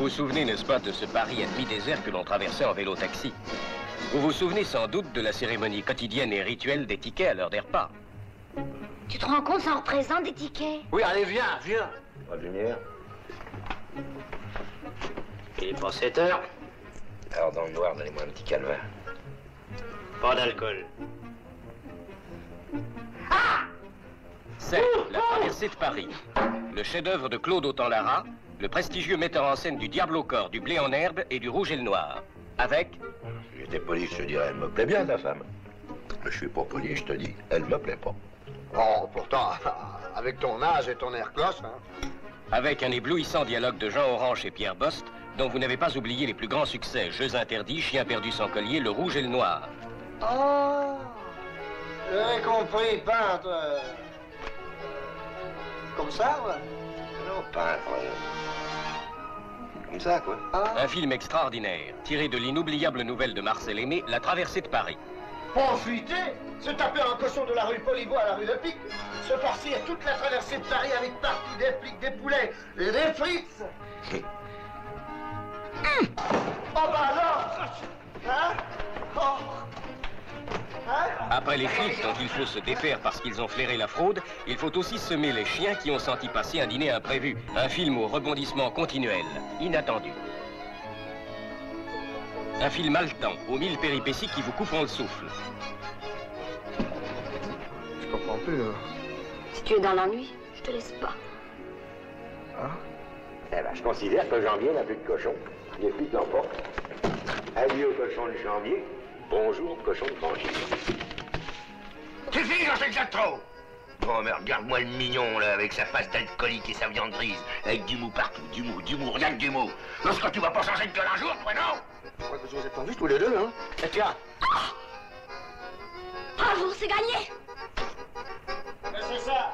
vous souvenez, n'est-ce pas, de ce Paris à demi-désert que l'on traversait en vélo-taxi? Vous vous souvenez sans doute de la cérémonie quotidienne et rituelle des tickets à l'heure des repas? Tu te rends compte, ça représente des tickets? Oui, allez, viens. Pas de lumière. Il est pas 7 heures. Alors, dans le noir, donnez-moi un petit calvaire. Pas d'alcool. C'est La traversée de Paris, le chef-d'œuvre de Claude Autant-Lara, le prestigieux metteur en scène du Diable au corps, du Blé en herbe et du Rouge et le Noir. Avec... Si j'étais poli, je te dirais, elle me plaît bien, ta femme. Mais je suis pas poli, je te dis, elle me plaît pas. Oh, pourtant, avec ton âge et ton air cloche, hein. Avec un éblouissant dialogue de Jean Orange et Pierre Bost, dont vous n'avez pas oublié les plus grands succès, Jeux interdits, Chien perdu sans collier, Le Rouge et le Noir. Oh, j'avais compris, peintre. Comme ça, ouais. Non, peintre. Comme ça, quoi. Ah. Un film extraordinaire, tiré de l'inoubliable nouvelle de Marcel Aimé, La traversée de Paris. Profiter, se taper un cochon de la rue Poliveau à la rue de Pic, se farcir toute la traversée de Paris avec partie des flics, des poulets et des frites. Oh bah alors, hein? Oh. Hein? Après les flics dont il faut se défaire parce qu'ils ont flairé la fraude, il faut aussi semer les chiens qui ont senti passer un dîner imprévu. Un film au rebondissement continuel, inattendu. Un film haletant, aux 1000 péripéties qui vous couperont le souffle. Je comprends plus, hein. Si tu es dans l'ennui, je te laisse pas. Hein? Eh ben, je considère que janvier n'a plus de cochon. Les flics l'emportent. Adieu au cochon de janvier. Bonjour, cochon de franchise. C'est fini, j'en sais déjà trop. Oh, mais regarde-moi le mignon, là, avec sa face d'alcoolique et sa viande grise. Avec du mou partout, du mou, rien que du mou. Lorsque tu vas pas changer de gueule un jour, toi, non? Je crois que je vous ai pas vus tous les deux, hein. Et tiens. Bravo, c'est gagné! Mais c'est ça.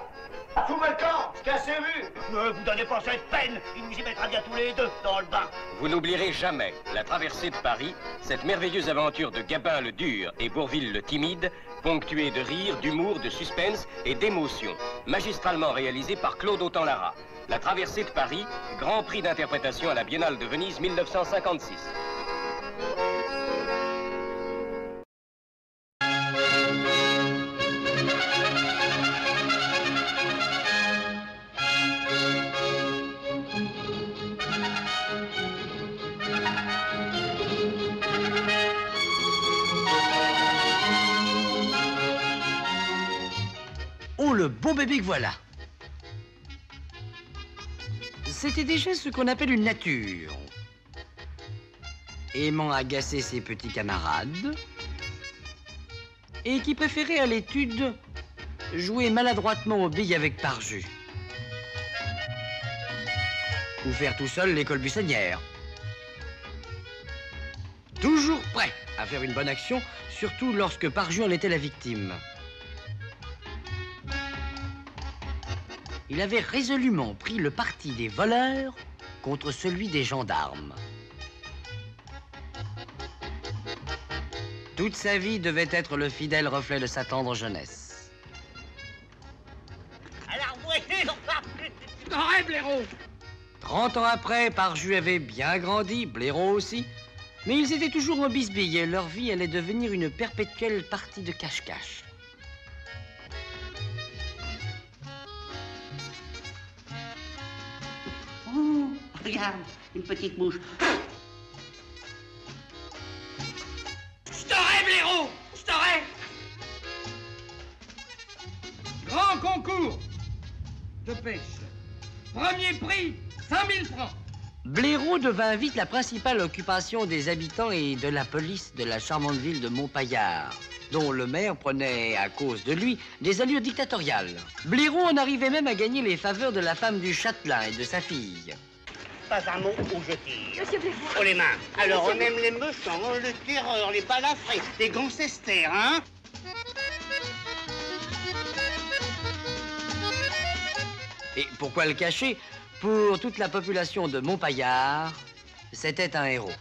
Fous-moi le camp, je t'ai assez vu. Ne vous donnez pas cette peine. Il nous y mettra bien tous les deux dans le bain. Vous n'oublierez jamais La traversée de Paris, cette merveilleuse aventure de Gabin le dur et Bourvil le timide, ponctuée de rire, d'humour, de suspense et d'émotion, magistralement réalisée par Claude Autant-Lara. La traversée de Paris, grand prix d'interprétation à la Biennale de Venise 1956. Oh, le beau bébé que voilà! C'était déjà ce qu'on appelle une nature. Aimant agacer ses petits camarades et qui préférait à l'étude jouer maladroitement aux billes avec Parjus. Ou faire tout seul l'école buissonnière. Toujours prêt à faire une bonne action, surtout lorsque Parjus en était la victime. Il avait résolument pris le parti des voleurs contre celui des gendarmes. Toute sa vie devait être le fidèle reflet de sa tendre jeunesse. Alors, voiture, Arrête, blaireau! 30 ans après, Parjus avait bien grandi, blaireau aussi, mais ils étaient toujours en bisbille et leur vie allait devenir une perpétuelle partie de cache-cache. Oh, regarde, une petite mouche. Je t'aurai, blaireau! Je t'aurai! Grand concours de pêche. Premier prix, 5000 francs. Blaireau devint vite la principale occupation des habitants et de la police de la charmante ville de Montpaillard, dont le maire prenait, à cause de lui, des allures dictatoriales. Blaireau en arrivait même à gagner les faveurs de la femme du châtelain et de sa fille. Pas un mot où je tire. Monsieur Blaireau. Oh, les mains. Alors, on aime les méchants, le terreur, les balafrés, les gancesters, hein? Et pourquoi le cacher? Pour toute la population de Montpaillard, c'était un héros.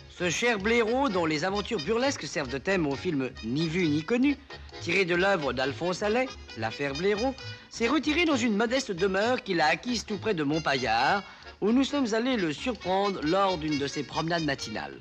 Ce cher blaireau, dont les aventures burlesques servent de thème au film Ni vu ni connu, tiré de l'œuvre d'Alphonse Allais, L'affaire Blaireau, s'est retiré dans une modeste demeure qu'il a acquise tout près de Montpaillard, où nous sommes allés le surprendre lors d'une de ses promenades matinales.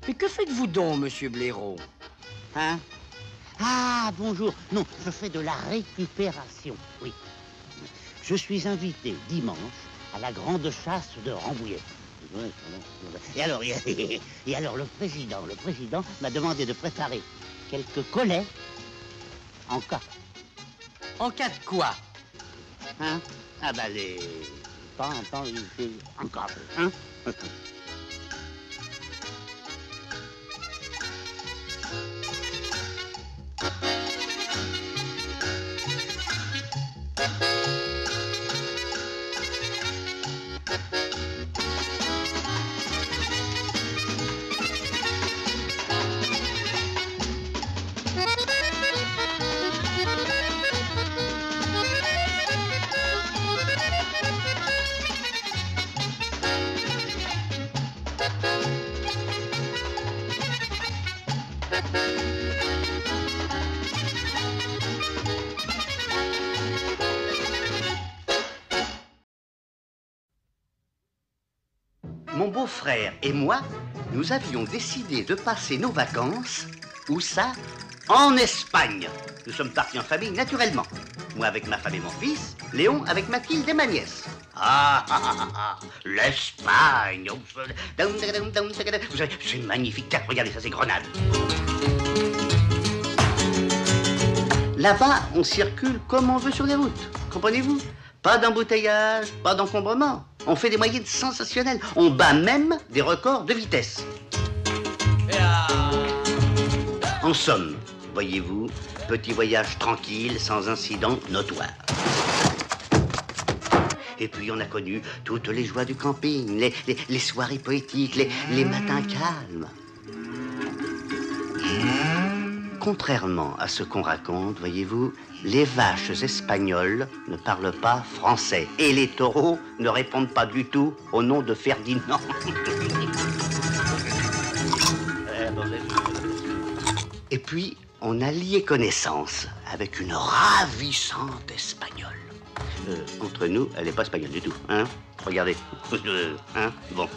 Mais que faites-vous donc, monsieur Blaireau? Hein? Ah, bonjour. Non, je fais de la récupération, oui. Je suis invité dimanche à la grande chasse de Rambouillet. Et alors, le président m'a demandé de préparer quelques collets en cas. En cas de quoi? Hein? Ah bah en cas, hein? Mon beau-frère et moi, nous avions décidé de passer nos vacances, où ça? En Espagne. Nous sommes partis en famille, naturellement. Moi avec ma femme et mon fils, Léon avec Mathilde et ma nièce. L'Espagne. Vous savez, c'est magnifique. Regardez ça, c'est Grenade. Là-bas, on circule comme on veut sur les routes. Comprenez-vous? Pas d'embouteillage, pas d'encombrement. On fait des moyennes sensationnelles. On bat même des records de vitesse. En somme, voyez-vous, petit voyage tranquille, sans incident notoire. Et puis on a connu toutes les joies du camping, les soirées poétiques, les matins calmes. Contrairement à ce qu'on raconte, voyez-vous, les vaches espagnoles ne parlent pas français. Et les taureaux ne répondent pas du tout au nom de Ferdinand. Et puis, on a lié connaissance avec une ravissante espagnole. Entre nous, elle n'est pas espagnole du tout, hein? Regardez, hein? Bon,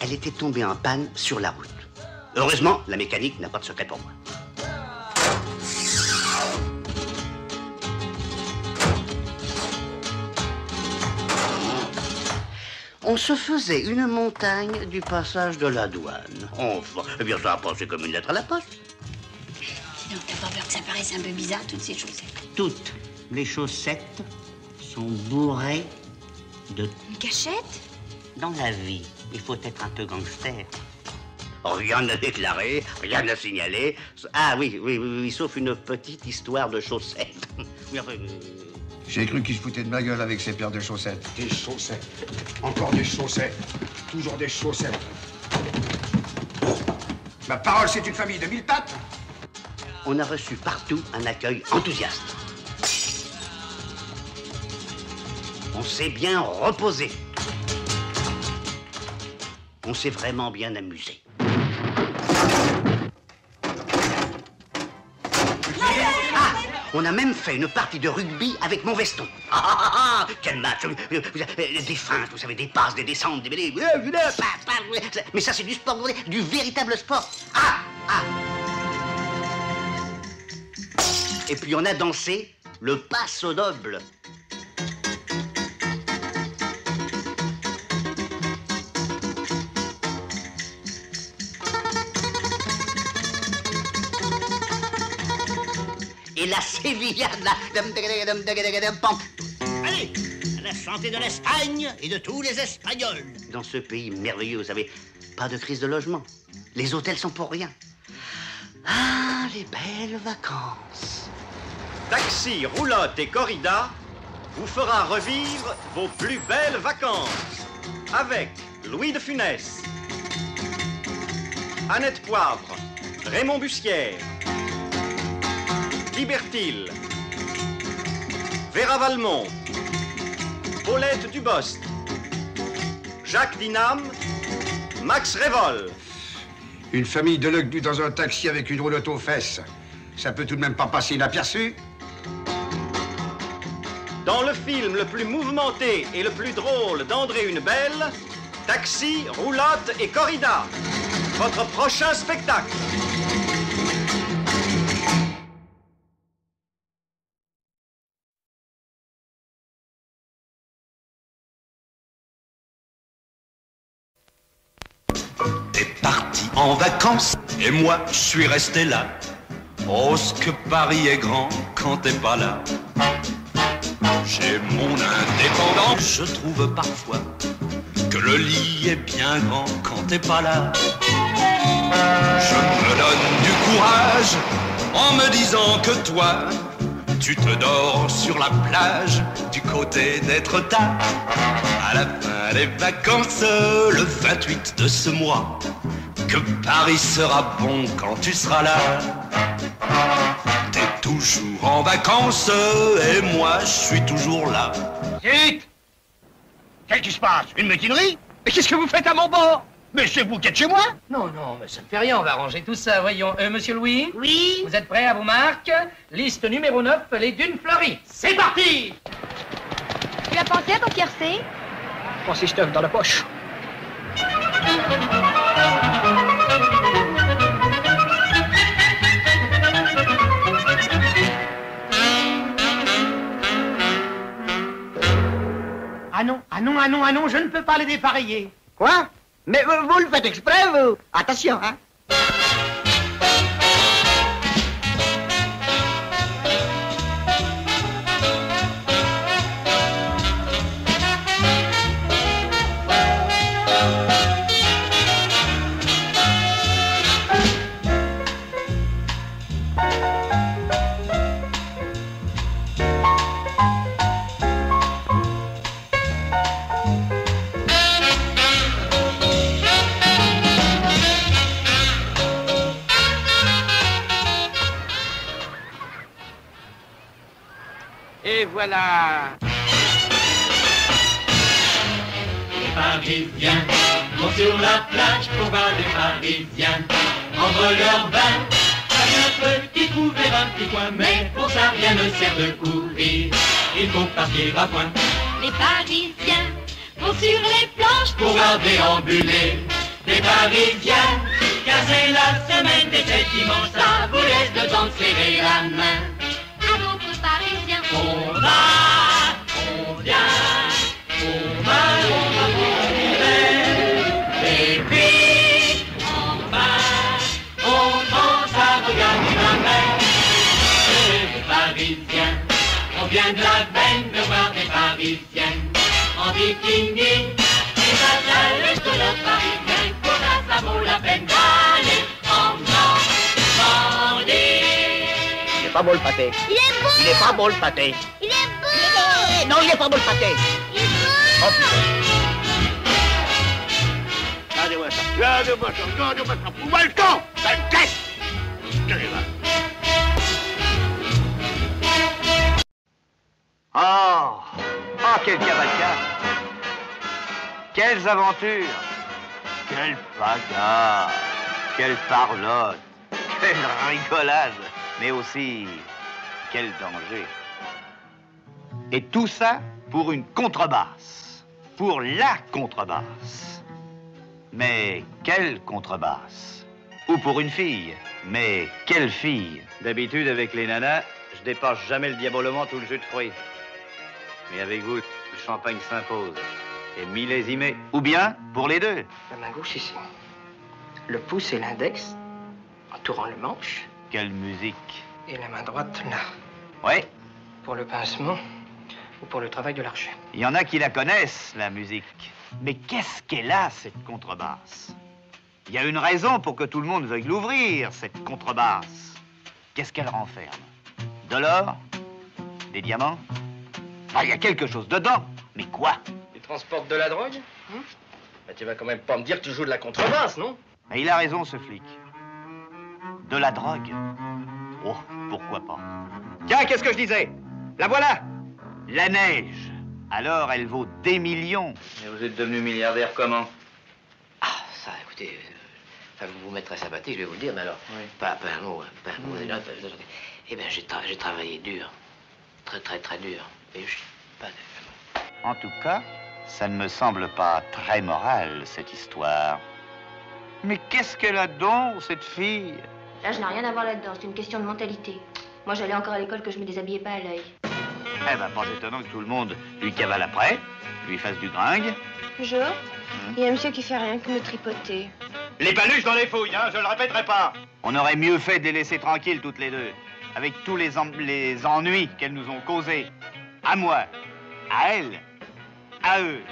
elle était tombée en panne sur la route. Heureusement, la mécanique n'a pas de secret pour moi. On se faisait une montagne du passage de la douane. Enfin, eh bien, ça a passé comme une lettre à la poste. Donc t'as pas peur que ça paraisse un peu bizarre, toutes ces chaussettes? Toutes les chaussettes sont bourrées de... Une cachette? Dans la vie, il faut être un peu gangster. Rien à déclarer, rien à signaler. Ah oui, sauf une petite histoire de chaussettes. Oui, enfin, J'ai cru qu'il se foutait de ma gueule avec ses paires de chaussettes. Des chaussettes. Encore des chaussettes. Toujours des chaussettes. Ma parole, c'est une famille de 1000 pattes. on a reçu partout un accueil enthousiaste. On s'est bien reposé. On s'est vraiment bien amusé. Ah, on a même fait une partie de rugby avec mon veston. Quel match! Des feintes, vous savez, des passes, des descentes, des mêlées. Mais ça, c'est du sport, vous voyez, du véritable sport. Et puis on a dansé le passo doble. Et la sévillade, là. Allez, à la santé de l'Espagne et de tous les Espagnols. Dans ce pays merveilleux, vous savez, pas de crise de logement. Les hôtels sont pour rien. Ah, les belles vacances. Taxi, roulotte et corrida vous fera revivre vos plus belles vacances. Avec Louis de Funès, Annette Poivre, Raymond Bussière, Guy Bertil, Vera Valmont, Paulette Dubost, Jacques Dinam, Max Révol. Une famille de lugdus dans un taxi avec une roulotte aux fesses. Ça peut tout de même pas passer inaperçu. Dans le film le plus mouvementé et le plus drôle d'André Hunebelle, Taxi, Roulotte et Corrida. Votre prochain spectacle. T'es parti en vacances et moi je suis resté là. Oh, ce que Paris est grand quand t'es pas là. J'ai mon indépendance, je trouve parfois que le lit est bien grand quand t'es pas là. Je me donne du courage en me disant que toi, tu te dors sur la plage du côté d'Étretat. À la fin des vacances, le 28 de ce mois, que Paris sera bon quand tu seras là. T'es toujours en vacances et moi je suis toujours là. Zut! Qu'est-ce qui se passe? Une mutinerie? Mais qu'est-ce que vous faites à mon bord? Mais c'est vous qui êtes chez moi? Non, non, mais ça ne fait rien, on va arranger tout ça, voyons. Monsieur Louis? Oui? Vous êtes prêts à vos marques? Liste numéro 9, les dunes fleuries. C'est parti! Tu as pensé à ton tiercé? Prends ces stuffs dans la poche. Ah non, je ne peux pas les dépareiller. Quoi? Mais vous le faites exprès, vous? Attention, hein? Et voilà. Les Parisiens vont sur la plage pour voir les Parisiens prendre leur bain. Chacun peut y trouver un petit coin, mais pour ça rien ne sert de courir. Il faut partir à point. Les Parisiens vont sur les planches Pour voir déambuler des Parisiens, car c'est la semaine des 7 dimanches, ça vous laisse le temps de serrer la main. à d'autres Parisiens. On va, on vient, on va pour l'hiver. Et puis, on pense à regarder la mer. Les Parisiens, on vient de la veine de voir des Parisiennes en bikini. Et ça, ça laisse de leurs Parisiens, pour ça, ça vaut la peine d'aller en Normandie. Il est pas beau le pâté. Il est beau. Il est pas beau le pâté. Il est beau. Non, il est pas beau le pâté. Il est beau. Oh putain. Regardez-moi ça. Regardez-moi ça. Regardez-moi ça. Vous voyez le temps. Ça me casse. Tenez là. Oh, oh, quelle cavalcade! Quelles aventures! Quelle bagarre! Quelle parlotte! Quelle rigolade! Mais aussi, quel danger! Et tout ça pour une contrebasse. Pour la contrebasse. Mais quelle contrebasse? Ou pour une fille. Mais quelle fille? D'habitude, avec les nanas, je dépasse jamais le diabolement tout le jus de fruits. Mais avec vous, le champagne s'impose. Et millésimé. Ou bien pour les deux. La main gauche ici. Le pouce et l'index, entourant le manche. Quelle musique! Et la main droite là. Ouais. Pour le pincement ou pour le travail de l'archet. Il y en a qui la connaissent, la musique. Mais qu'est-ce qu'elle a, cette contrebasse? Il y a une raison pour que tout le monde veuille l'ouvrir, cette contrebasse. Qu'est-ce qu'elle renferme? De l'or? Des diamants? Ah, il y a quelque chose dedans. Mais quoi? Tu transportes de la drogue? Bah, tu vas quand même pas me dire que tu joues de la contrebasse, non? Et il a raison, ce flic. De la drogue. Oh, pourquoi pas. Tiens, qu'est-ce que je disais? La voilà! La neige. Alors, elle vaut des millions. Et vous êtes devenu milliardaire comment? Ah, ça, écoutez, enfin, vous vous mettrez à sabater, je vais vous le dire, mais alors, pas un mot. Eh bien, j'ai travaillé dur. Très dur. Et je suis pas... En tout cas, ça ne me semble pas très moral, cette histoire. Mais qu'est-ce qu'elle a donc, cette fille? Là, je n'ai rien à voir là-dedans, c'est une question de mentalité. Moi, j'allais encore à l'école que je me déshabillais pas à l'œil. Eh ben, pas étonnant que tout le monde lui cavale après, lui fasse du gringue. Jo, il y a un monsieur qui fait rien que me tripoter. Les paluches dans les fouilles, hein, je le répéterai pas. On aurait mieux fait de les laisser tranquilles toutes les deux, avec tous les ennuis qu'elles nous ont causés. À moi, à elle, à eux,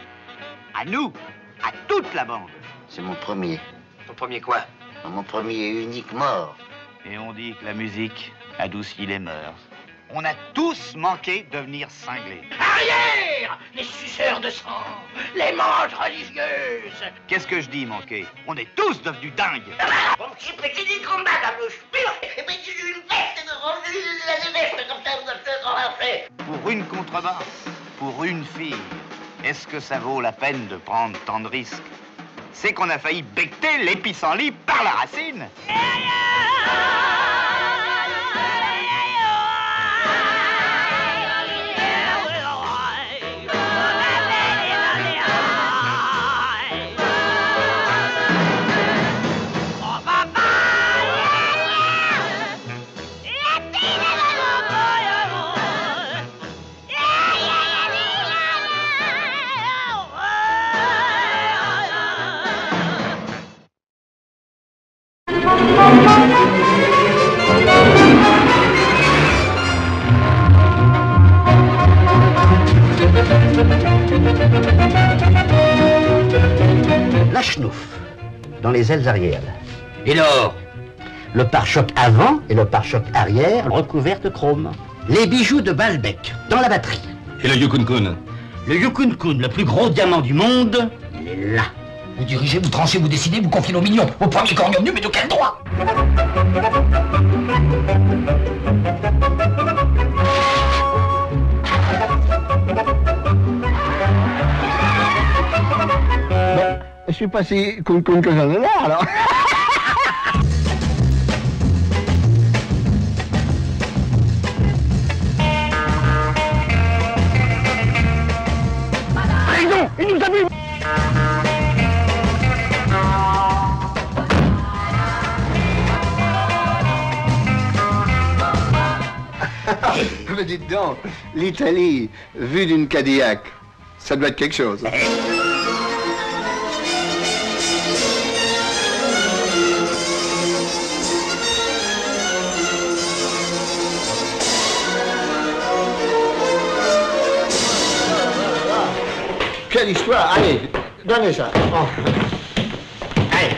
à nous, à toute la bande. C'est mon premier. Ton premier quoi? Mon premier et unique mort. Et on dit que la musique adoucit les mœurs. On a tous manqué de venir cingler. Arrière! Les suceurs de sang, les manges religieuses. Qu'est-ce que je dis, manqué? On est tous devenus dingues. Mon petit petit combat, la bouche pure. Et puis j'ai une veste de la veste comme ça, vous avez fait. Pour une contrebasse, pour une fille, est-ce que ça vaut la peine de prendre tant de risques? C'est qu'on a failli becter les pissenlits par la racine. La schnouf, dans les ailes arrière. Et l'or? Le pare-choc avant et le pare-choc arrière recouvert de chrome. Les bijoux de Balbec, dans la batterie. Et le Yukon-kun? Le Yukon-kun, le plus gros diamant du monde, il est là. Vous dirigez, vous tranchez, vous décidez, vous confiez nos millions au premier cornier venu, mais de quel droit? Je suis pas si cool que j'en ai l'air, alors. Raison, il nous a vu. Mais dites donc, l'Italie, vue d'une Cadillac, ça doit être quelque chose. Quelle histoire! Allez, donnez ça. Oh. Allez.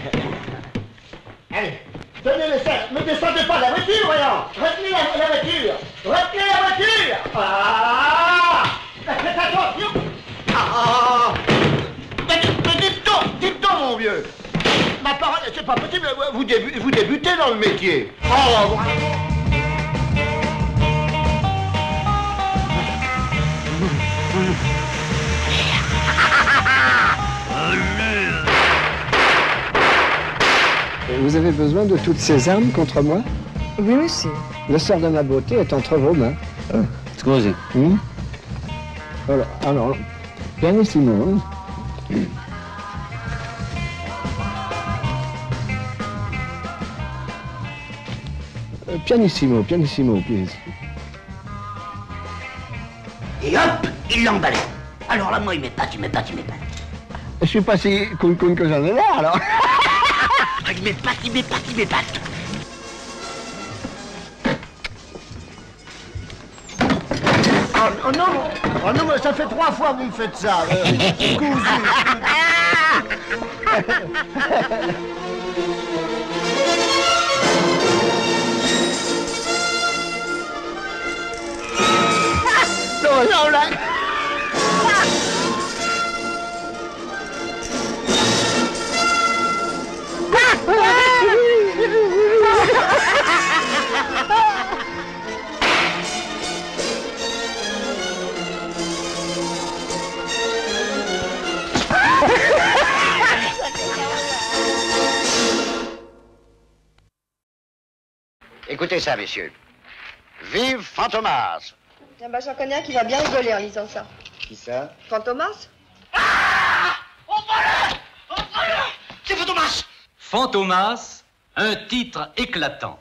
Allez. Tenez-le ça. Ne descendez pas de la voiture, voyons. Retenez la voiture. Retenez la voiture. Ah! Faites attention. Ah! Mais dites donc, mon vieux. Ma parole, c'est pas possible. Vous débutez dans le métier. Oh! Vous avez besoin de toutes ces armes contre moi? Oui, monsieur. Le sort de ma beauté est entre vos mains. Scusi. Voilà. Alors, pianissimo. Pianissimo, pianissimo, please. Et hop, il l'emballait. Alors là, moi, il m'épate. Je suis pas si cool que j'en ai l'air, alors. Il m'épate. Oh non, mais ça fait 3 fois que vous me faites ça. Non, là. Écoutez ça, messieurs. Vive Fantomas! Tiens, bah, j'en connais un qui va bien rigoler en lisant ça. Qui ça? Fantomas? C'est Fantomas! Fantomas, un titre éclatant.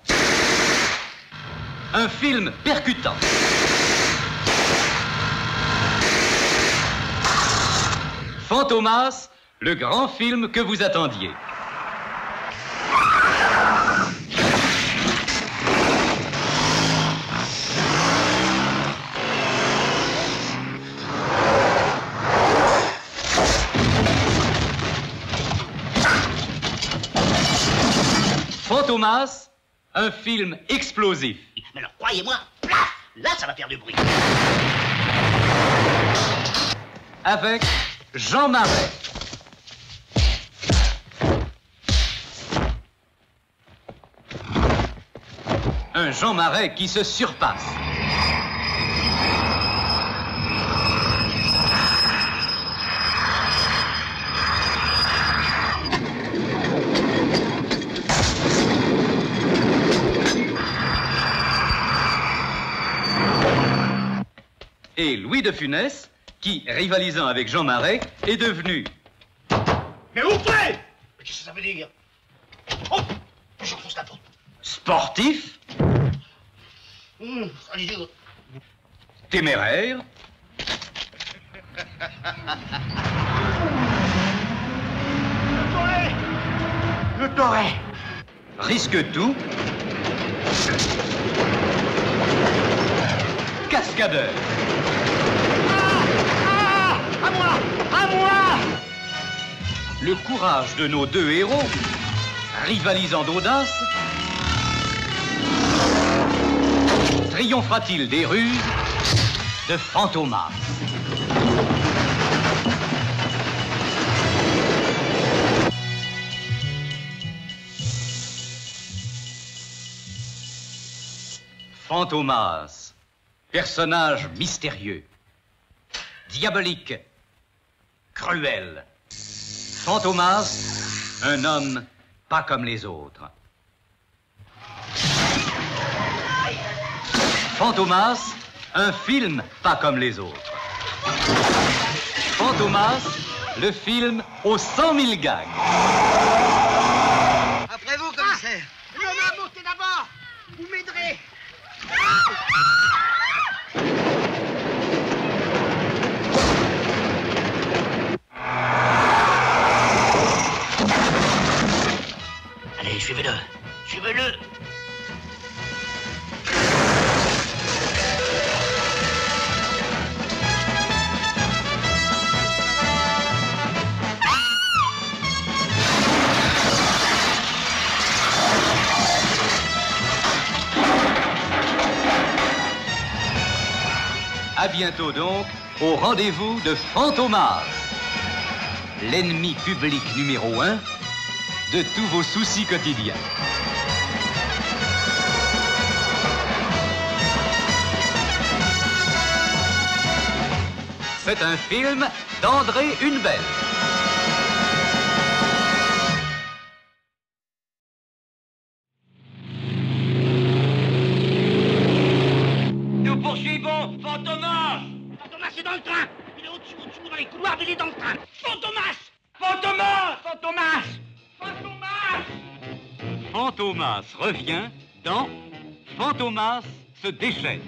Un film percutant. Fantomas, le grand film que vous attendiez. Fantomas, un film explosif. Mais alors, croyez-moi, plaf, là, ça va faire du bruit. Avec Jean Marais. Un Jean Marais qui se surpasse. Et Louis de Funès, qui, rivalisant avec Jean Marais, est devenu... Mais ouvrez! Qu'est-ce que ça veut dire? Oh! J'enfonce la porte. Sportif, Allez-y. téméraire, Je t'aurai. risque tout, cascadeur. À moi! À moi! Le courage de nos deux héros, rivalisant d'audace, triomphera-t-il des ruses de Fantomas? Fantomas, personnage mystérieux, diabolique, cruel. Fantomas, un homme pas comme les autres. Fantomas, un film pas comme les autres. Fantomas, le film aux 100 000 gags. Après vous, commissaire. Non, montez d'abord. Vous m'aiderez. Allez, suivez-le. Suivez-le. À bientôt donc, au rendez-vous de Fantomas, l'ennemi public numéro 1 de tous vos soucis quotidiens. C'est un film d'André Hunebelle. Nous poursuivons Fantomas. Fantomas est dans le train. Il est au-dessus, dans les couloirs, mais il est dans le train. Fantomas. Fantomas. Fantomas. Fantomas. Fantomas revient dans Fantomas se déchaîne.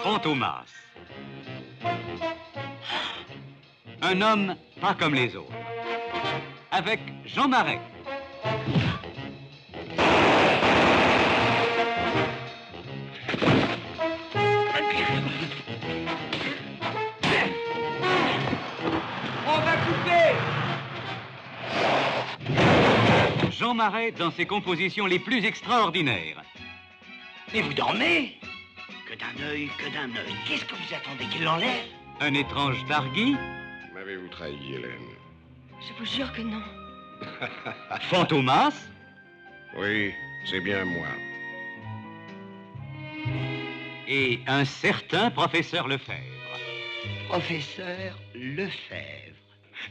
Fantomas. Un homme pas comme les autres. Avec Jean Marais. On va couper. Jean Marais dans ses compositions les plus extraordinaires. Mais vous dormez? Que d'un œil, que d'un œil. Qu'est-ce que vous attendez qu'il l'enlève? Un étrange Targui. M'avez-vous trahi, Hélène? Je vous jure que non. Fantomas. Oui, c'est bien moi. Et un certain professeur Lefebvre. Professeur Lefebvre.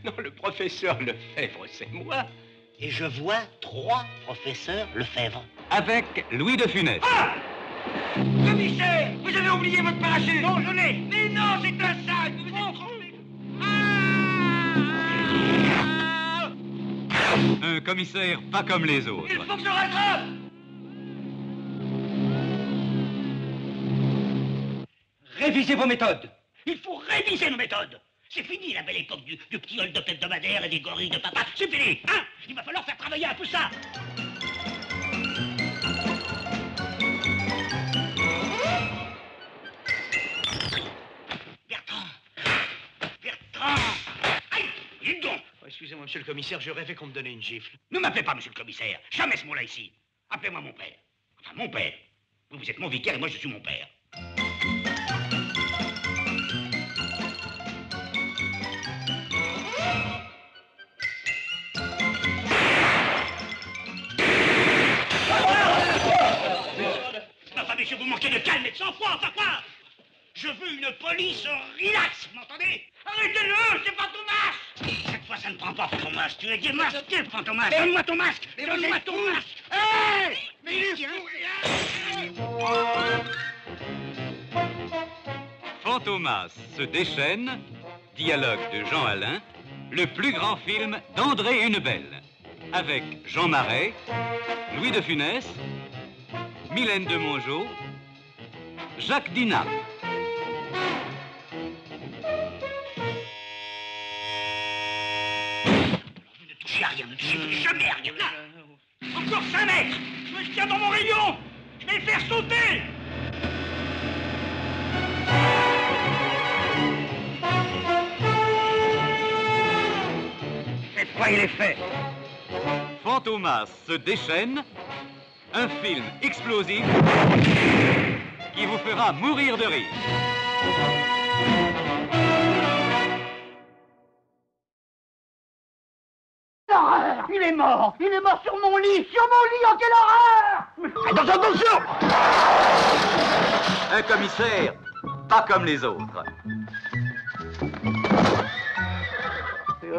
Non, le professeur Lefebvre, c'est moi. Et je vois 3 professeurs Lefebvre. Avec Louis de Funès. Ah! Commissaire, vous avez oublié votre parachute. Non, je l'ai. Mais non, c'est un sac. Vous vous êtes trompé. Un commissaire pas comme les autres. Il faut que je rattrape. Révisez vos méthodes. Il faut réviser nos méthodes. C'est fini la belle époque du petit hold-up hebdomadaire et des gorilles de papa. C'est fini, hein? Il va falloir faire travailler un peu ça. Bertrand! Aïe! Dites donc! Excusez-moi, monsieur le commissaire, je rêvais qu'on me donnait une gifle. Ne m'appelez pas monsieur le commissaire. Jamais ce mot-là ici. Appelez-moi mon père. Enfin, mon père. Vous êtes mon vicaire et moi je suis mon père. Enfin, monsieur, vous manquez de calme et de sang-froid, enfin quoi? Je veux une police relax, vous m'entendez? Arrêtez-le, c'est Fantomas! Cette fois, ça ne prend pas, Fantomas. Tu es démasqué, Fantomas. Donne-moi ton masque! Donne-moi ton masque! Hé! Mais il est Fantomas se déchaîne, dialogue de Jean Alain, le plus grand film d'André Hunebelle, avec Jean Marais, Louis de Funès, Mylène de Mongeau, Jacques Dinam. Ne touchez à rien, ne touchez plus jamais à rien. Là. Encore 5 mètres! Je me tiens dans mon rayon! Je vais le faire sauter! Cette fois, il est fait. Fantomas se déchaîne, un film explosif qui vous fera mourir de rire. L'horreur! Il est mort! Il est mort sur mon lit! Sur mon lit! Oh, quelle horreur! Attention, attention! Un commissaire pas comme les autres.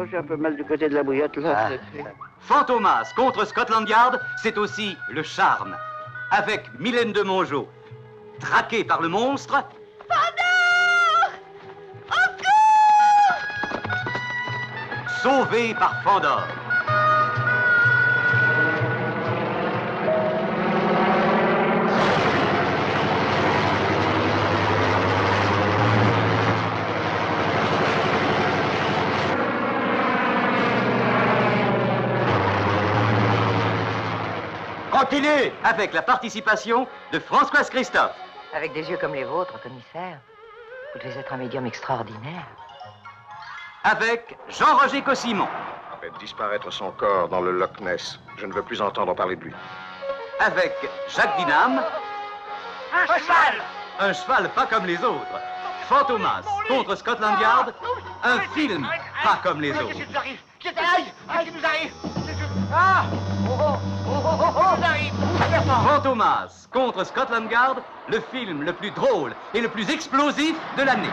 J'ai un peu mal du côté de la bouillotte, là. Fantomas contre Scotland Yard, c'est aussi le charme. Avec Mylène de Mongeau, traquée par le monstre. Fandor! Au secours! Sauvée par Fandor. Continuez avec la participation de Françoise Christophe. Avec des yeux comme les vôtres, commissaire, vous devez être un médium extraordinaire. Avec Jean-Roger Cossimon. Faites disparaître son corps dans le Loch Ness. Je ne veux plus entendre parler de lui. Avec Jacques Dinam. Un cheval! Un cheval pas comme les autres. Fantomas contre Scotland Yard. Un film pas comme les autres. Qu'est-ce qui nous arrive? Qu'est-ce qui nous arrive? Ah! Oh, arrive! Fantomas contre Scotland Yard, le film le plus drôle et le plus explosif de l'année.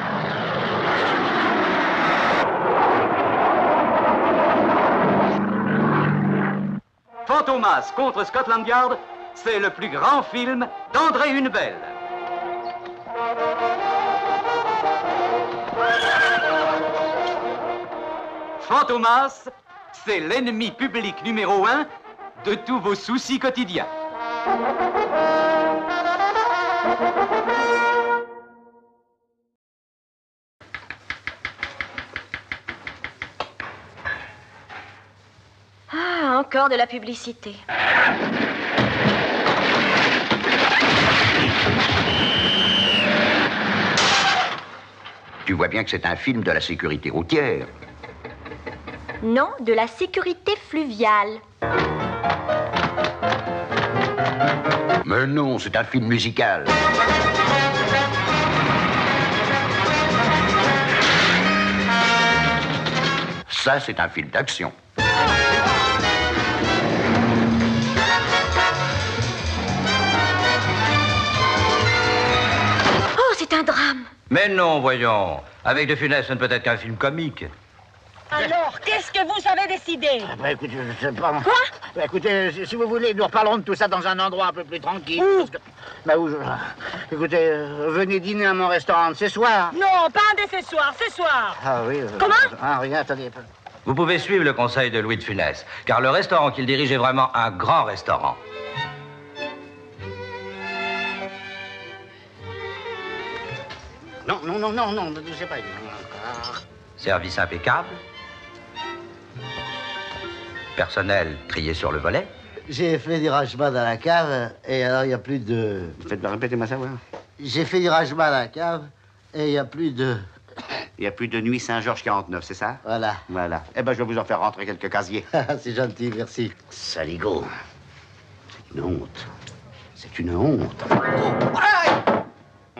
Fantomas contre Scotland Yard, c'est le plus grand film d'André Hunebelle. Fantomas, c'est l'ennemi public numéro 1 de tous vos soucis quotidiens. Ah, encore de la publicité. Tu vois bien que c'est un film de la sécurité routière. Non, de la sécurité fluviale. Mais non, c'est un film musical. Ça, c'est un film d'action. Oh, c'est un drame. Mais non, voyons. Avec De Funès, ce ne peut être qu'un film comique. Alors, qu'est-ce que vous avez décidé? Bah écoutez, je sais pas. Quoi? Bah écoutez, si vous voulez, nous reparlons de tout ça dans un endroit un peu plus tranquille. Où? Parce que... Bah où je... Écoutez, venez dîner à mon restaurant de ce soir. Non, pas un de ce soir, ce soir. Ah oui. Comment? Ah rien, attendez. Vous pouvez suivre le conseil de Louis de Funès, car le restaurant qu'il dirige est vraiment un grand restaurant. Non, ne sais pas. Service impeccable. Personnel trié sur le volet. J'ai fait du rajma dans la cave, et alors il n'y a plus de... Faites-moi répéter ma savoir. J'ai fait du rajma dans la cave, et il n'y a plus de... Il n'y a plus de nuit Saint-Georges 49, c'est ça? Voilà. Voilà. Eh ben, je vais vous en faire rentrer quelques casiers. C'est gentil, merci. Saligo. C'est une honte. C'est une honte.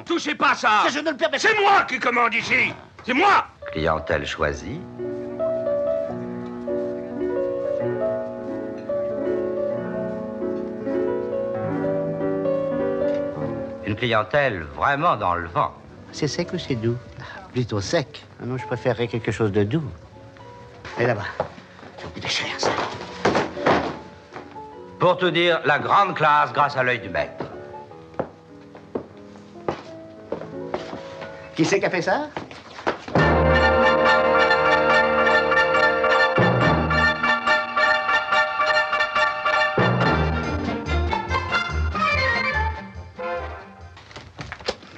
Touchez pas ça! Je ne le permets pas. C'est moi qui commande ici! C'est moi! Clientèle choisie. Une clientèle vraiment dans le vent. C'est sec ou c'est doux? Plutôt sec. Ah non, je préférerais quelque chose de doux. Et là-bas. Ça vous coûte cher, ça. Pour tout dire, la grande classe grâce à l'œil du maître. Qui c'est qui a fait ça?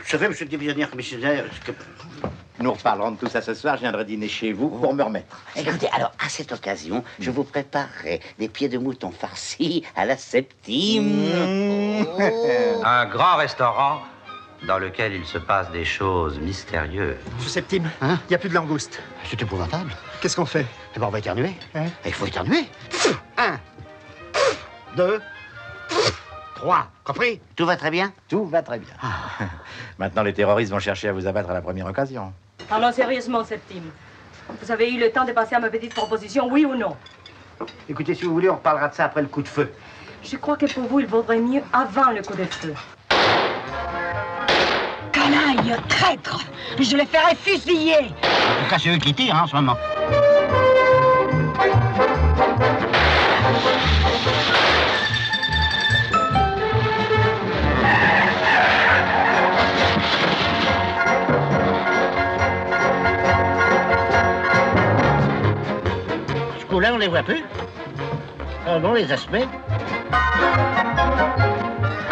Je vais, monsieur le divisionnaire commissionnaire. Nous reparlerons de tout ça ce soir. Je viendrai dîner chez vous pour me remettre. Écoutez, alors, à cette occasion, je vous préparerai des pieds de mouton farcis à la Septime. Un grand restaurant dans lequel il se passe des choses mystérieuses. Monsieur Septime, il n'y a plus de langoustes. C'est épouvantable. Qu'est-ce qu'on fait? Eh ben, on va éternuer. Il faut éternuer. 1, 2, 3. Compris? Tout va très bien? Tout va très bien. Maintenant, les terroristes vont chercher à vous abattre à la première occasion. Parlons sérieusement, Septime. Vous avez eu le temps de passer à ma petite proposition, oui ou non? Écoutez, si vous voulez, on reparlera de ça après le coup de feu. Je crois que pour vous, il vaudrait mieux avant le coup de feu. Canaille, traître! Je les ferai fusiller! En tout cas, c'est eux qui tirent, hein, en ce moment. Ce coup-là, on les voit plus. Oh non, les aspects.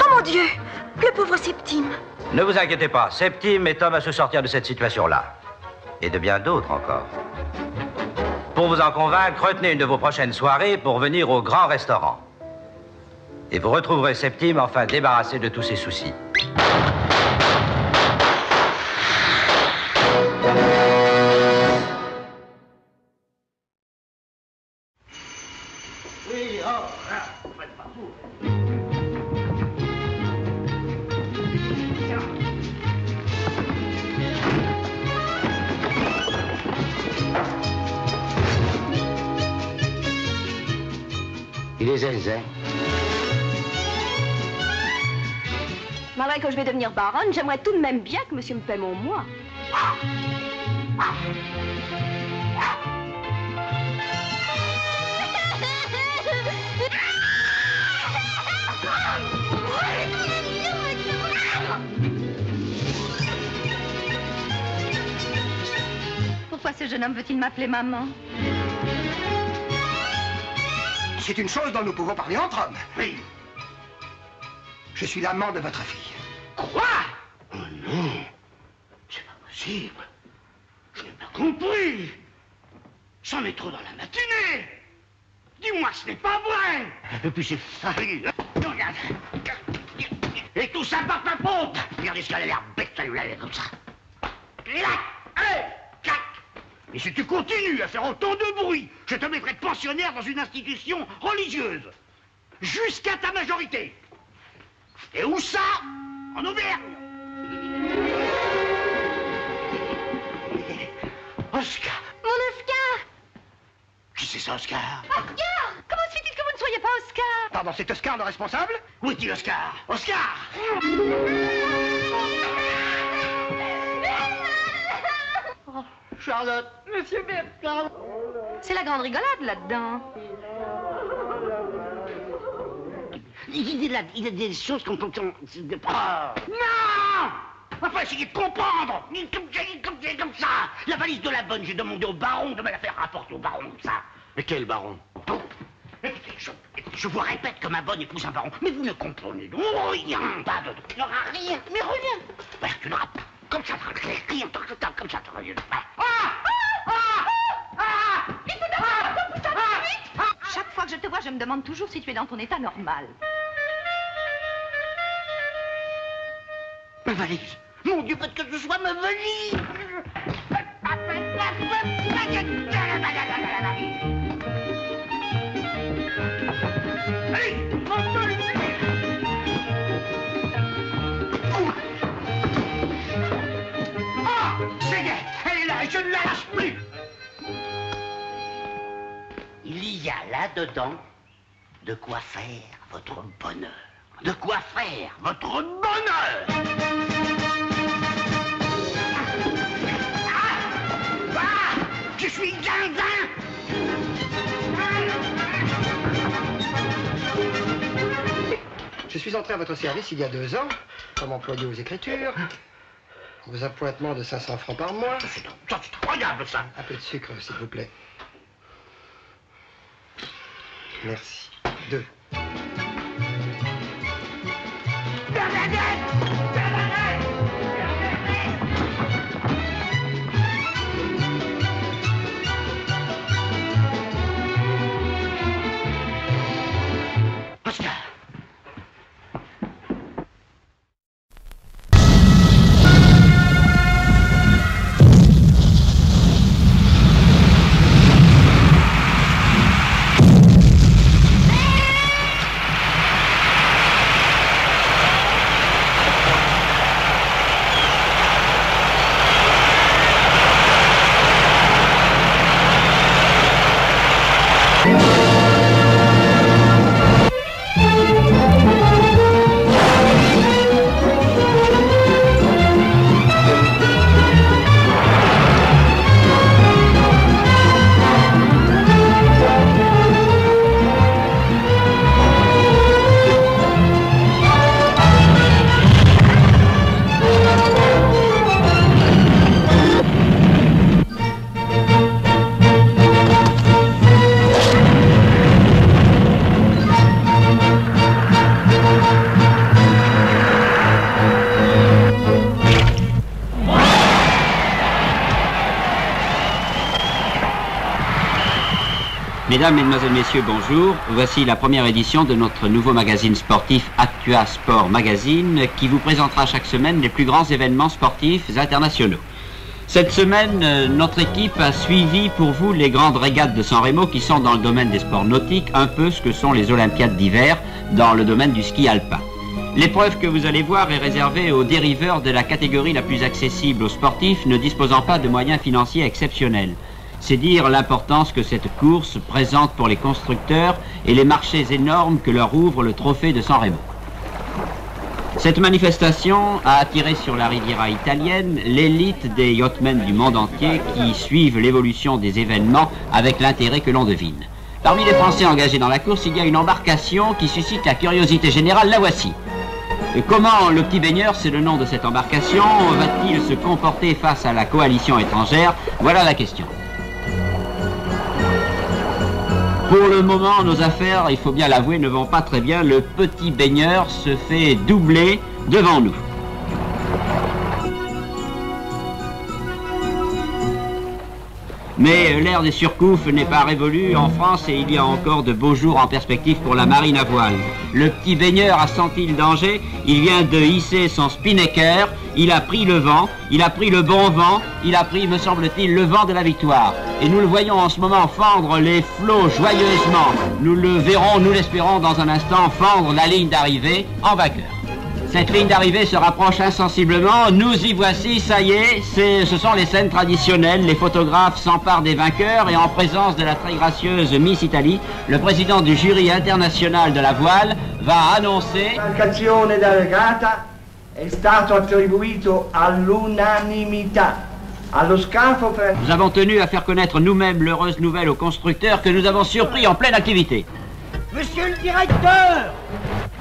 Oh mon Dieu! Le pauvre Septime. Ne vous inquiétez pas, Septime est homme à se sortir de cette situation-là. Et de bien d'autres encore. Pour vous en convaincre, retenez une de vos prochaines soirées pour venir au grand restaurant. Et vous retrouverez Septime enfin débarrassé de tous ses soucis. Oui, oh, là, faites pas fou. Il est zinzin. Malgré que je vais devenir baronne, j'aimerais tout de même bien que monsieur me paie mon mois. Pourquoi ce jeune homme veut-il m'appeler maman? C'est une chose dont nous pouvons parler entre hommes. Oui. Je suis l'amant de votre fille. Quoi? Oh non, c'est pas possible. Je n'ai pas compris. J'en ai trop dans la matinée. Dis-moi que ce n'est pas vrai. Et puis c'est... Regarde. Et tout ça par ta faute. Regardez ce qu'elle a l'air bête, ça lui a l'air comme ça. Clac. Allez, clac. Et si tu continues à faire autant de bruit, je te mettrai pensionnaire dans une institution religieuse. Jusqu'à ta majorité. Et où ça? En Auvergne. Oscar. Mon Oscar! Qui c'est ça, Oscar? Oscar! Comment se fait-il que vous ne soyez pas Oscar? Pardon, c'est Oscar le responsable? Où est-il, Oscar? Oscar! Charlotte. Monsieur Bertrand. C'est la grande rigolade là-dedans. Il y a des choses qu'on peut... Non! Enfin, essayez de comprendre. Comme ça. La valise de la bonne, j'ai demandé au baron de me la faire rapporter au baron, ça. Mais quel baron? Je vous répète que ma bonne épouse un baron. Mais vous ne comprenez donc rien. Pas de... Il n'y aura rien. Mais rien. Parce que tu n'auras pas. Comme ça, rien. Comme ça, rien. Chaque fois que je te vois, je me demande toujours si tu es dans ton état normal. Ma valise. Mon Dieu, faites que je sois ma valise. Ah, c'est elle est là, je ne la lâche plus. Il y a là-dedans de quoi faire votre bonheur. De quoi faire votre bonheur. Je suis zinzin. Je suis entré à votre service il y a 2 ans, comme employé aux écritures. Vos appointements de 500 francs par mois. C'est incroyable, ça. Un peu de sucre, s'il vous plaît. Merci. 2. Mesdames, Mesdemoiselles, Messieurs, bonjour. Voici la première édition de notre nouveau magazine sportif Actua Sport Magazine qui vous présentera chaque semaine les plus grands événements sportifs internationaux. Cette semaine, notre équipe a suivi pour vous les grandes régates de San Remo qui sont dans le domaine des sports nautiques, un peu ce que sont les Olympiades d'hiver dans le domaine du ski alpin. L'épreuve que vous allez voir est réservée aux dériveurs de la catégorie la plus accessible aux sportifs ne disposant pas de moyens financiers exceptionnels. C'est dire l'importance que cette course présente pour les constructeurs et les marchés énormes que leur ouvre le trophée de San Remo. Cette manifestation a attiré sur la Riviera italienne l'élite des yachtmen du monde entier qui suivent l'évolution des événements avec l'intérêt que l'on devine. Parmi les Français engagés dans la course, il y a une embarcation qui suscite la curiosité générale, la voici. Comment le Petit Baigneur, c'est le nom de cette embarcation, va-t-il se comporter face à la coalition étrangère? Voilà la question. Pour le moment, nos affaires, il faut bien l'avouer, ne vont pas très bien. Le Petit Baigneur se fait doubler devant nous. Mais l'ère des surcoufs n'est pas révolue en France et il y a encore de beaux jours en perspective pour la marine à voile. Le Petit Baigneur a senti le danger, il vient de hisser son spinnaker, il a pris le vent, il a pris le bon vent, il a pris, me semble-t-il, le vent de la victoire. Et nous le voyons en ce moment fendre les flots joyeusement. Nous le verrons, nous l'espérons dans un instant, fendre la ligne d'arrivée en vainqueur. Cette ligne d'arrivée se rapproche insensiblement, nous y voici, ça y est, ce sont les scènes traditionnelles, les photographes s'emparent des vainqueurs et en présence de la très gracieuse Miss Italie, le président du jury international de la voile va annoncer... L'embarcazione da regata è stato attribuito all'unanimità Nous avons tenu à faire connaître nous-mêmes l'heureuse nouvelle aux constructeurs que nous avons surpris en pleine activité. Monsieur le directeur!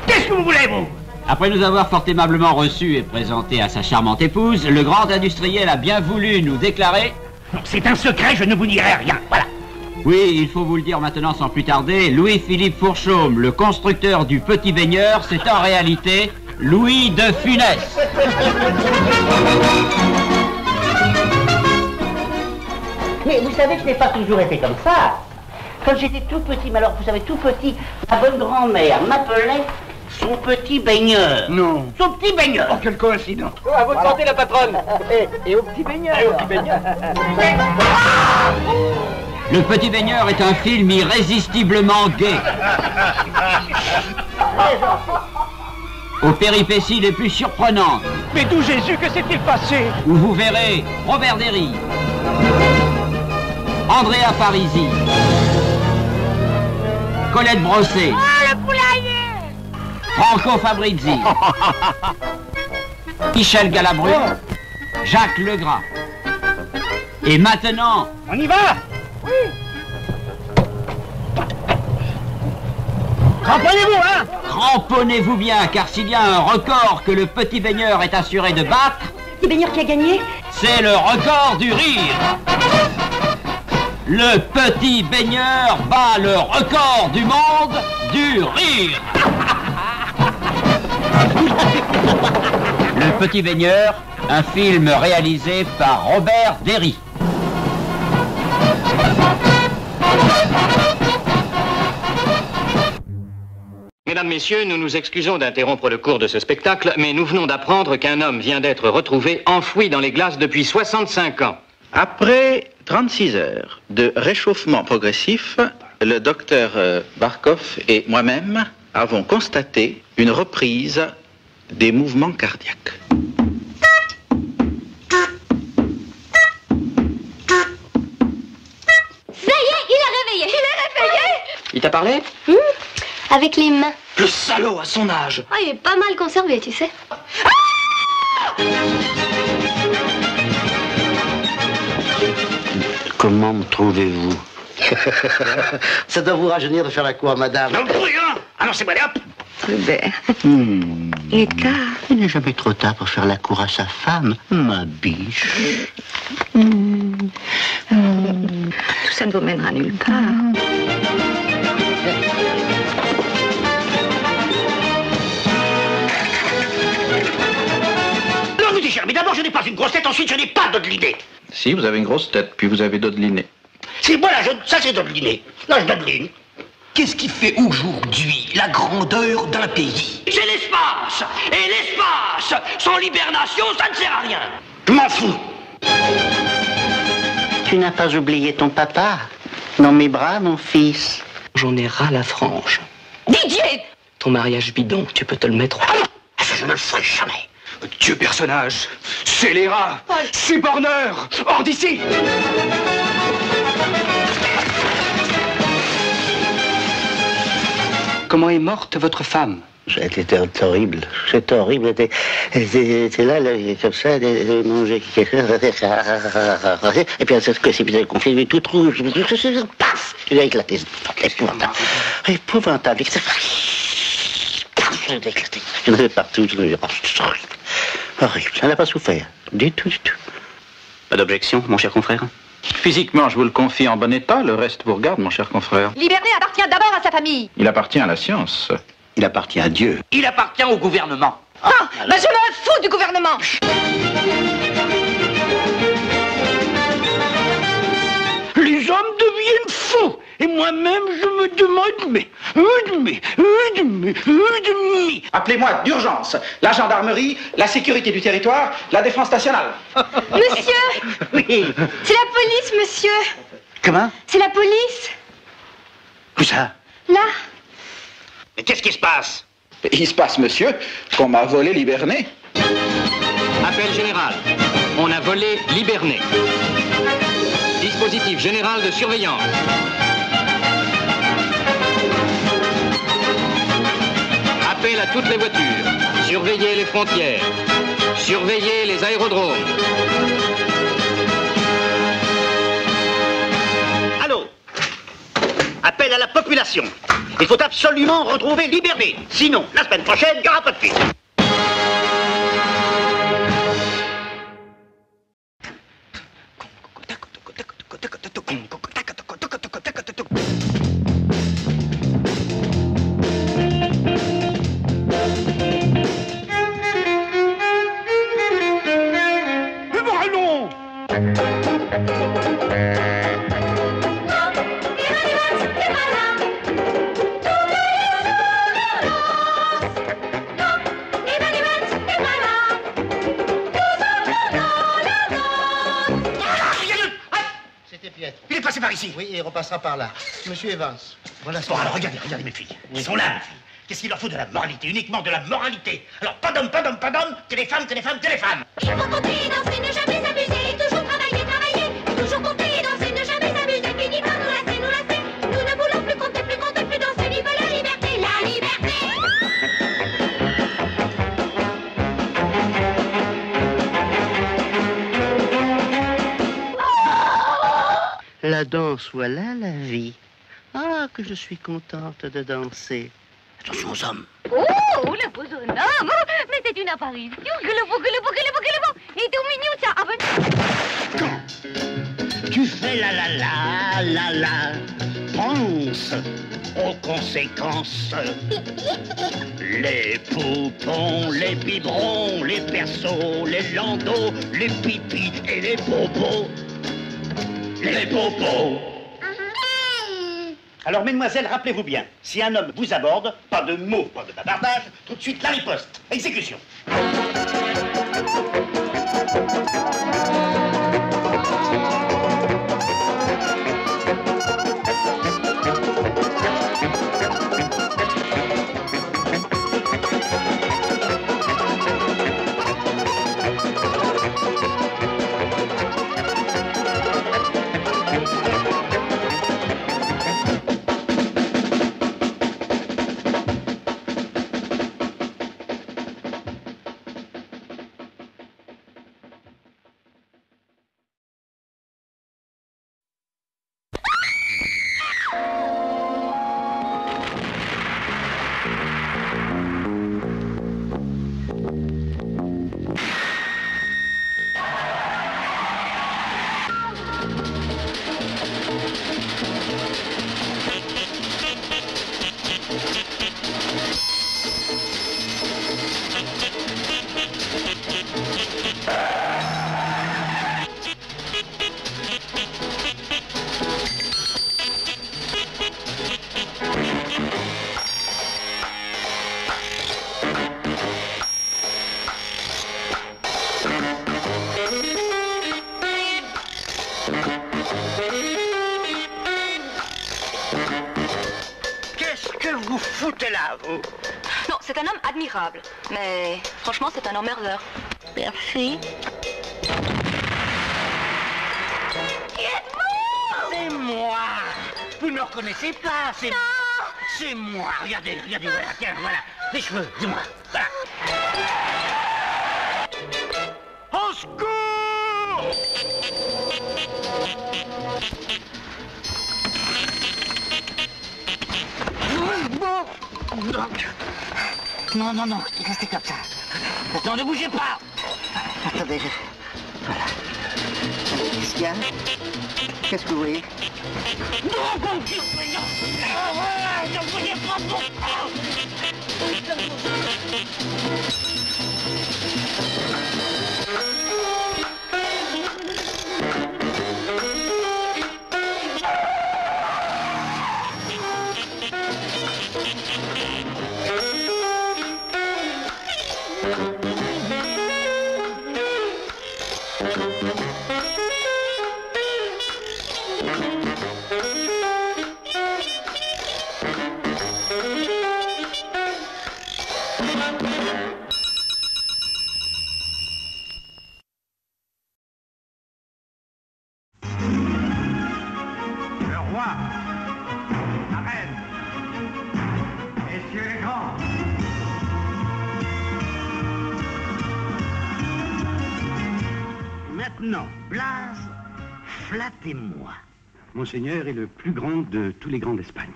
Qu'est-ce que vous voulez, vous? Après nous avoir fort aimablement reçus et présentés à sa charmante épouse, le grand industriel a bien voulu nous déclarer... C'est un secret, je ne vous dirai rien, voilà. Oui, il faut vous le dire maintenant sans plus tarder, Louis-Philippe Fourchaume, le constructeur du Petit Baigneur, c'est en réalité Louis de Funès. Mais vous savez que je n'ai pas toujours été comme ça. Quand j'étais tout petit, mais alors vous savez, tout petit, ma bonne grand-mère m'appelait son petit baigneur. Non. Son petit baigneur. Oh, quelle coïncidence. À votre santé, la patronne. Et au petit baigneur. Le Petit Baigneur est un film irrésistiblement gai. Aux péripéties les plus surprenantes. Mais d'où Jésus, que s'est-il passé? Où vous verrez Robert Derry, Andrea Parisi, Colette Brossé, Franco Fabrizi, Michel Galabru, Jacques Legras. Et maintenant... On y va? Oui. Cramponnez-vous, hein? Cramponnez-vous bien, car s'il y a un record que le Petit Baigneur est assuré de battre... Petit Baigneur qui a gagné? C'est le record du rire. Le Petit Baigneur bat le record du monde du rire. Le Petit Baigneur, un film réalisé par Robert Derry. Mesdames, Messieurs, nous nous excusons d'interrompre le cours de ce spectacle, mais nous venons d'apprendre qu'un homme vient d'être retrouvé enfoui dans les glaces depuis 65 ans. Après 36 heures de réchauffement progressif, le docteur Barkov et moi-même avons constaté une reprise des mouvements cardiaques. Ça y est, il a réveillé. Il est réveillé? Il t'a parlé? Avec les mains. Le salaud à son âge. Ah, il est pas mal conservé, tu sais. Comment me trouvez-vous? Ça doit vous rajeunir de faire la cour à madame. Non, bruyant. Annoncez-moi, hop. Albert. Lucas. Il n'est jamais trop tard pour faire la cour à sa femme, ma biche. Tout ça ne vous mènera nulle part. Non, vous dites, cher, mais d'abord, je n'ai pas une grosse tête, ensuite, je n'ai pas d'odeliné. Si, vous avez une grosse tête, puis vous avez dodeliné. Si, voilà, ça, c'est dodeliné. Là, je dodeline. Qu'est-ce qui fait aujourd'hui la grandeur d'un pays? C'est l'espace. Et l'espace, sans l'hibernation, ça ne sert à rien. Je m'en fous. Tu n'as pas oublié ton papa? Dans mes bras, mon fils. J'en ai ras la frange. Didier! Ton mariage bidon, tu peux te le mettre. Je ne le ferai jamais. Dieu personnage, scélérat, suborneur, hors d'ici! Comment est morte votre femme? C'était horrible. C'était horrible. Elle était là, comme ça, elle mangeait. Et puis, c'est que c'est confirmé tout rouge. Paf! Il a éclaté. Épouvantable. Épouvantable. Il a éclaté. Il y en avait partout. Horrible. Elle n'a pas souffert. Du tout, du tout. Pas d'objection, mon cher confrère? Physiquement, je vous le confie en bon état, le reste vous regarde, mon cher confrère. Liberté appartient d'abord à sa famille. Il appartient à la science. Il appartient à Dieu. Il appartient au gouvernement. Ah, ben je m'en fous du gouvernement. Les hommes deviennent fous. Et moi-même, je me demande, Appelez-moi d'urgence la gendarmerie, la sécurité du territoire, la défense nationale. Monsieur! Oui. C'est la police, monsieur. Comment? C'est la police. Où ça? Là. Mais qu'est-ce qui se passe? Il se passe, monsieur, qu'on m'a volé l'hiberné. Appel général. On a volé l'hiberné. Dispositif général de surveillance. Appel à toutes les voitures. Surveillez les frontières. Surveillez les aérodromes. appelle à la population. Il faut absolument retrouver Liberté. Sinon, la semaine prochaine, il n'y aura pas de film. Il est passé par ici. Oui, et il repassera par là. Monsieur Evans. Voilà. Bon, alors regardez mes filles. Ils sont là, mes filles. Qu'est-ce qu'il leur faut de la moralité? Uniquement de la moralité. Alors, pas d'hommes, que les femmes, que les femmes, que les femmes. Il faut compter, danser, ne jamais s'amuser, toujours travailler, travailler, toujours compter, danser, ne jamais s'amuser, fini par nous lasser, nous lasser. Nous ne voulons plus compter, plus danser, vive la liberté, la liberté. La danse, voilà la vie. Ah, que je suis contente de danser. Attention aux hommes. Oh, le beau jeune homme. Mais c'est une apparition. Que le beau. Il est tout mignon, ça. Ah ben... Quand tu fais la, pense aux conséquences. Les poupons, les biberons, les persos, les landaux, les pipis et les bobos. Les bobos. Alors, mesdemoiselles, rappelez-vous bien, si un homme vous aborde, pas de mots, pas de bavardage, tout de suite la riposte. Exécution. Qu'est-ce que vous foutez là, vous? Non, c'est un homme admirable. Mais franchement, c'est un emmerdeur. Merci. C'est moi. Vous ne me reconnaissez pas, c'est... Non. C'est moi. Regardez, voilà, tiens, voilà. Les cheveux, dis-moi, voilà. Au secours! Non, restez comme ça. Non, ne bougez pas. Attendez, voilà. Qu'est-ce qu'il y a? Qu'est-ce que vous voyez? Non, bon Dieu, non. Voilà, ne voyez pas mon... Maintenant, Blaze, flattez-moi. Monseigneur est le plus grand de tous les grands d'Espagne.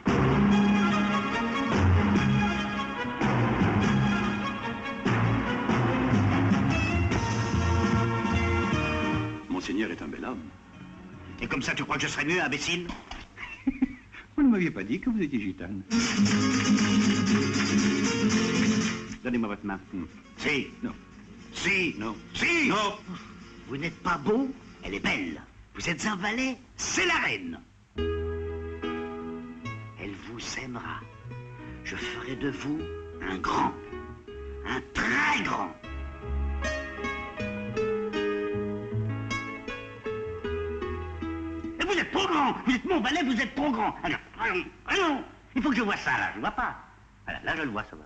Monseigneur est un bel homme. Et comme ça, tu crois que je serais mieux, imbécile? Vous ne m'aviez pas dit que vous étiez gitane. Donnez-moi votre main. Si. Non. Si. Non. Si. Non. Vous n'êtes pas beau, elle est belle. Vous êtes un valet, c'est la reine. Elle vous aimera. Je ferai de vous un grand, un très grand. Et vous êtes trop grand. Vous êtes mon valet, vous êtes trop grand. Alors, allons, allons. Il faut que je vois ça, là. Je vois pas. Voilà, là, je le vois, ça va.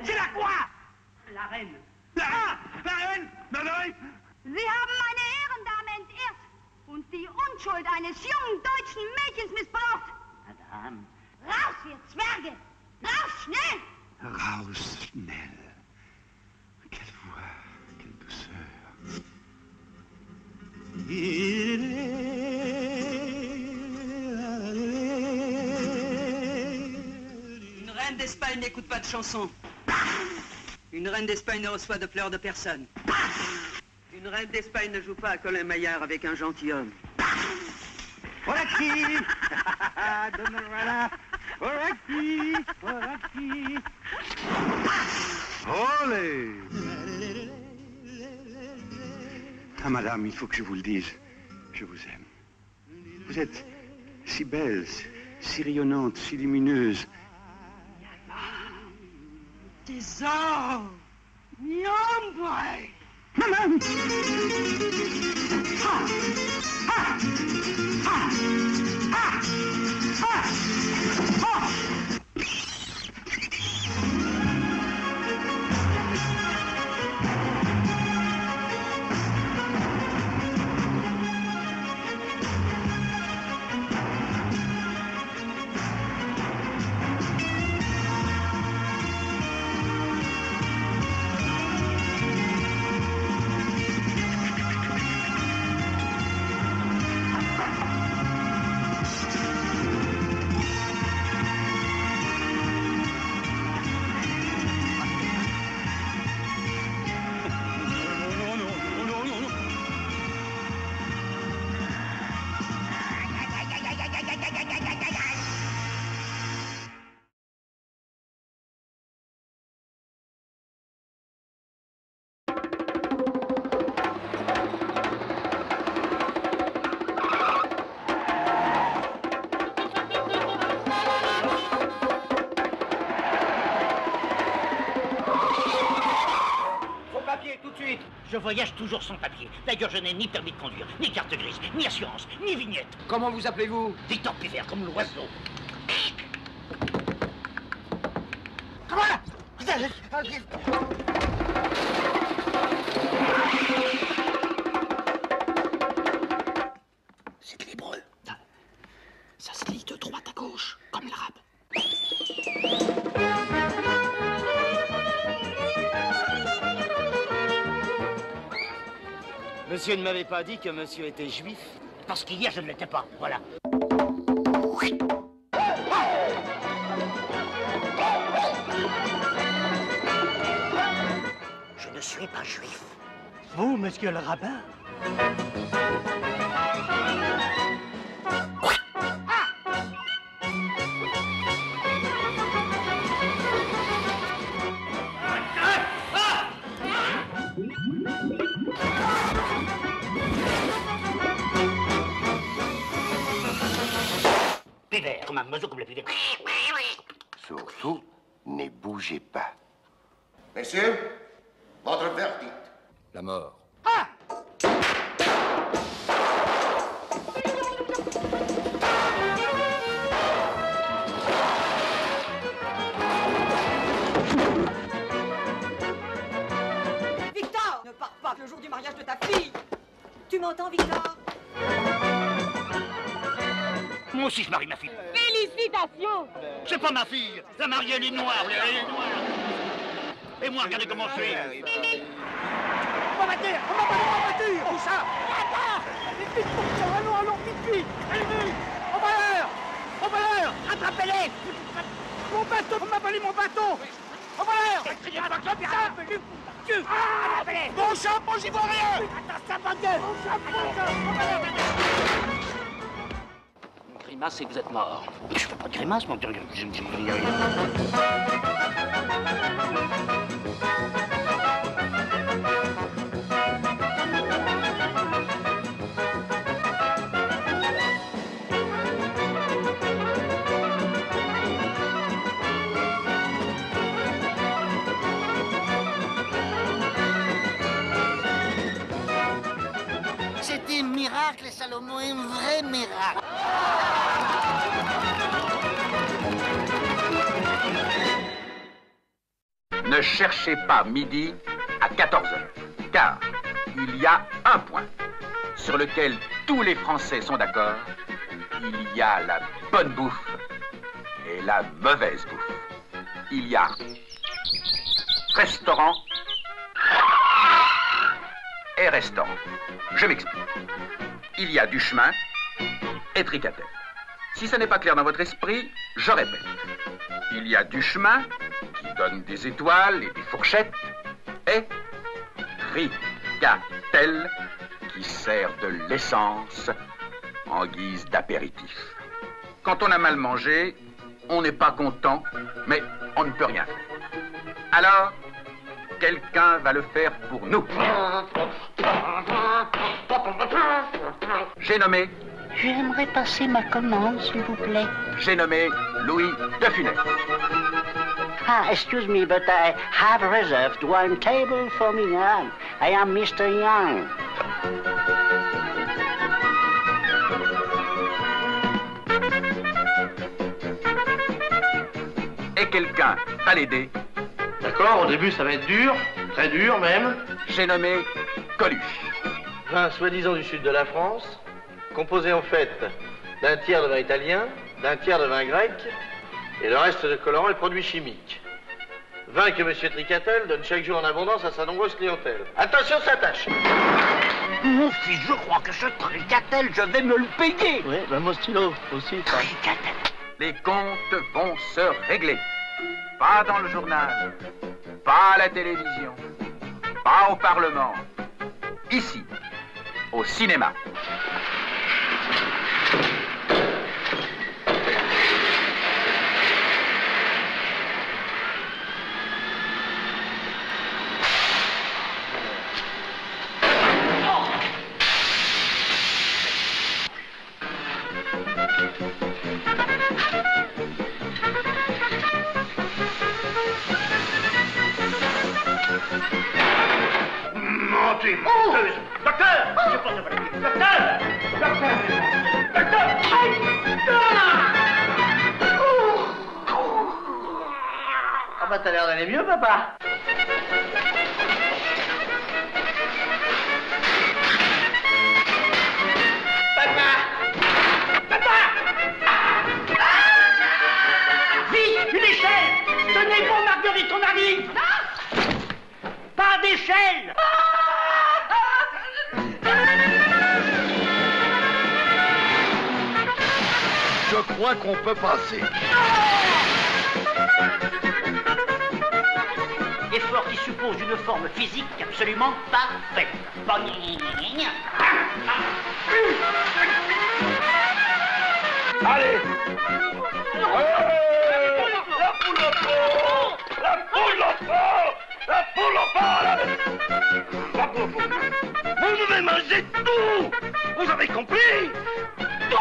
C'est la quoi? La reine. La reine? Nein! Sie haben meine Ehrendame entehrt und die Unschuld eines jungen deutschen Mädchens missbraucht. Madame. Raus, ihr Zwerge! Raus, schnell! Raus, schnell. Quelle voix, quelle douceur. Une reine d'Espagne n'écoute pas de chansons. Une reine d'Espagne ne reçoit de fleurs de personne. Une reine d'Espagne ne joue pas à Colin Maillard avec un gentilhomme. Voilà qui. Voilà. Voilà qui. Voilà qui. Olé! Ah, madame, il faut que je vous le dise. Je vous aime. Vous êtes si belle, si rayonnante, si lumineuse. Tesoro! Mi hombre! Maman! Je voyage toujours sans papier. D'ailleurs, je n'ai ni permis de conduire, ni carte grise, ni assurance, ni vignette. Comment vous appelez-vous? Victor Pivert, comme l'oiseau. Voilà. C'est de l'hébreu. Ça se lit de droite à gauche, comme l'arabe. Monsieur ne m'avait pas dit que monsieur était juif? Parce qu'hier, je ne l'étais pas, voilà. Je ne suis pas juif. Vous, monsieur le rabbin? Pivert, comme un oiseau comme le pivert. Surtout, ne bougez pas. Messieurs, votre verdict. La mort. Victor, ne pars pas le jour du mariage de ta fille. Tu m'entends, Victor? Moi aussi, je marie ma fille. Félix! Félicitations! C'est pas ma fille, la Marielle est noire, elle est noire. Et moi, regardez comment je suis. On va battre! Où ça? Attends! Vite, allons, vite! Allez, on va l'heure! Attrapez-les! Mon bâton! On m'a volé mon bâton! On va l'heure! Attrapez-les! Mon chapeau, j'y vois rien! Attends, ça va gueule! Mon chapeau! Grimace et vous êtes mort. Je fais pas de grimace, mon Dieu. C'était un miracle, Salomon, un vrai miracle. Ne cherchez pas midi à 14h, car il y a un point sur lequel tous les Français sont d'accord. Il y a la bonne bouffe et la mauvaise bouffe. Il y a restaurant et restaurant. Je m'explique. Il y a du chemin et Tricatel. Si ça n'est pas clair dans votre esprit, je répète. Il y a du chemin qui donne des étoiles et des fourchettes et Tricatel qui sert de l'essence en guise d'apéritif. Quand on a mal mangé, on n'est pas content, mais on ne peut rien faire. Alors, quelqu'un va le faire pour nous. J'ai nommé... J'aimerais passer ma commande, s'il vous plaît. J'ai nommé Louis de Funès. Ah, excuse me, but I have reserved one table for me. I am Mr. Young. Et quelqu'un va l'aider. D'accord, au début ça va être dur, très dur même. J'ai nommé Coluche. Vin soi-disant du sud de la France, composé en fait d'un tiers de vin italien, d'un tiers de vin grec, et le reste de colorants et produits chimiques. Vin que M. Tricatel donne chaque jour en abondance à sa nombreuse clientèle. Attention, ça tâche. Mon fils, je crois que ce Tricatel, je vais me le payer. Oui, ben mon stylo aussi. Tricatel. Les comptes vont se régler. Pas dans le journal, pas à la télévision, pas au Parlement. Ici, au cinéma. Menteuse. Docteur! Je pense que docteur! Docteur! Ah bah t'as l'air d'aller mieux, papa. Vite, une échelle! Tenez bon, Marguerite, on arrive! Pas d'échelle! Je crois qu'on peut passer. Effort qui suppose une forme physique absolument parfaite. Allez! La poule au fond! La poule au fond! La poule au fond! La poule au fond! Vous devez manger tout! Vous avez compris? Tout!